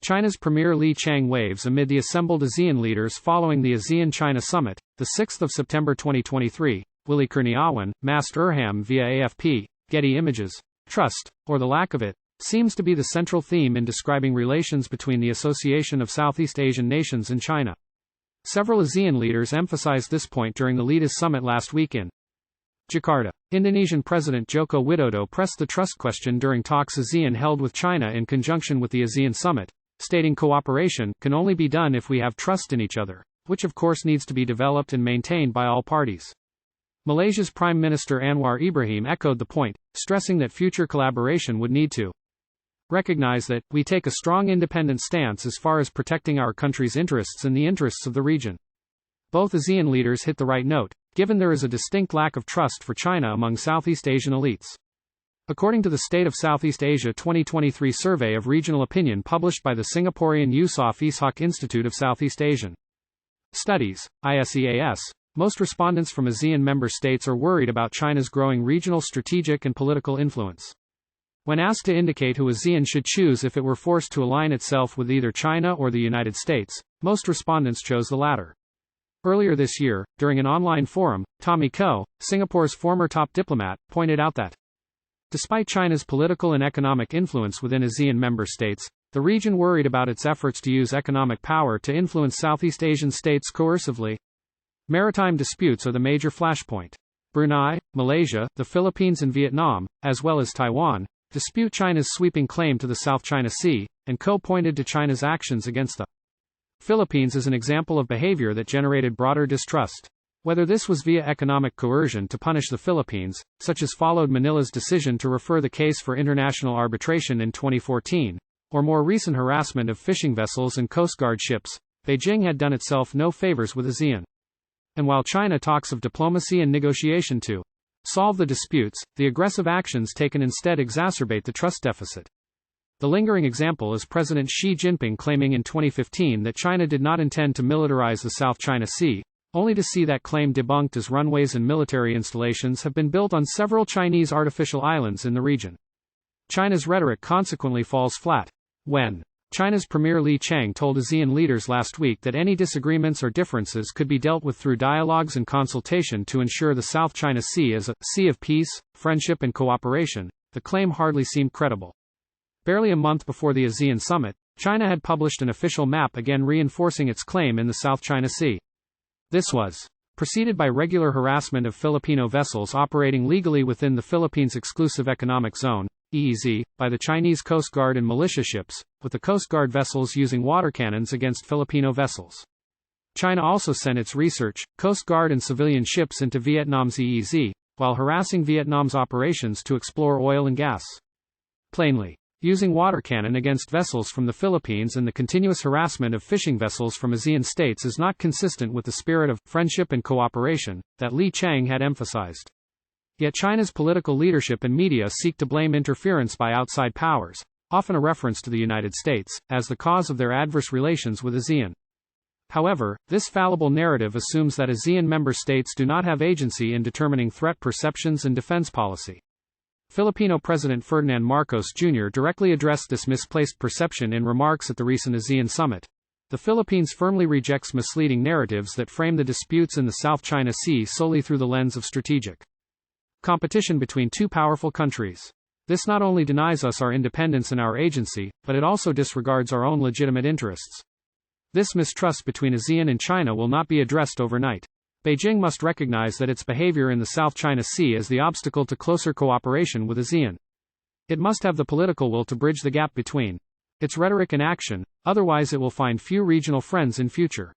China's Premier Li Qiang waves amid the assembled ASEAN leaders following the ASEAN-China Summit, 6 September 2023, Willy Kurniawan, Mast Irham via AFP, Getty Images. Trust, or the lack of it, seems to be the central theme in describing relations between the Association of Southeast Asian Nations and China. Several ASEAN leaders emphasized this point during the Leaders Summit last week in Jakarta. Indonesian President Joko Widodo pressed the trust question during talks ASEAN held with China in conjunction with the ASEAN Summit, stating cooperation can only be done if we have trust in each other, which of course needs to be developed and maintained by all parties. Malaysia's Prime Minister Anwar Ibrahim echoed the point, stressing that future collaboration would need to recognize that we take a strong independent stance as far as protecting our country's interests and the interests of the region. Both ASEAN leaders hit the right note, given there is a distinct lack of trust for China among Southeast Asian elites. According to the State of Southeast Asia 2023 survey of regional opinion published by the Singaporean Yusof Ishak Institute of Southeast Asian Studies, ISEAS, most respondents from ASEAN member states are worried about China's growing regional strategic and political influence. When asked to indicate who ASEAN should choose if it were forced to align itself with either China or the United States, most respondents chose the latter. Earlier this year, during an online forum, Tommy Koh, Singapore's former top diplomat, pointed out that despite China's political and economic influence within ASEAN member states, the region worried about its efforts to use economic power to influence Southeast Asian states coercively. Maritime disputes are the major flashpoint. Brunei, Malaysia, the Philippines and Vietnam, as well as Taiwan, dispute China's sweeping claim to the South China Sea, and Koh pointed to China's actions against the Philippines as an example of behavior that generated broader distrust. Whether this was via economic coercion to punish the Philippines, such as followed Manila's decision to refer the case for international arbitration in 2014, or more recent harassment of fishing vessels and Coast Guard ships, Beijing had done itself no favors with ASEAN. And while China talks of diplomacy and negotiation to solve the disputes, the aggressive actions taken instead exacerbate the trust deficit. The lingering example is President Xi Jinping claiming in 2015 that China did not intend to militarize the South China Sea, only to see that claim debunked as runways and military installations have been built on several Chinese artificial islands in the region. China's rhetoric consequently falls flat. When China's Premier Li Qiang told ASEAN leaders last week that any disagreements or differences could be dealt with through dialogues and consultation to ensure the South China Sea is a sea of peace, friendship and cooperation, the claim hardly seemed credible. Barely a month before the ASEAN summit, China had published an official map again reinforcing its claim in the South China Sea. This was preceded by regular harassment of Filipino vessels operating legally within the Philippines Exclusive Economic Zone, EEZ, by the Chinese Coast Guard and militia ships, with the Coast Guard vessels using water cannons against Filipino vessels. China also sent its research, Coast Guard and civilian ships into Vietnam's EEZ, while harassing Vietnam's operations to explore oil and gas. Plainly, using water cannon against vessels from the Philippines and the continuous harassment of fishing vessels from ASEAN states is not consistent with the spirit of friendship and cooperation that Li Qiang had emphasized. Yet China's political leadership and media seek to blame interference by outside powers, often a reference to the United States, as the cause of their adverse relations with ASEAN. However, this fallible narrative assumes that ASEAN member states do not have agency in determining threat perceptions and defense policy. Filipino President Ferdinand Marcos Jr. directly addressed this misplaced perception in remarks at the recent ASEAN summit. The Philippines firmly rejects misleading narratives that frame the disputes in the South China Sea solely through the lens of strategic competition between two powerful countries. This not only denies us our independence and our agency, but it also disregards our own legitimate interests. This mistrust between ASEAN and China will not be addressed overnight. Beijing must recognize that its behavior in the South China Sea is the obstacle to closer cooperation with ASEAN. It must have the political will to bridge the gap between its rhetoric and action, otherwise it will find few regional friends in future.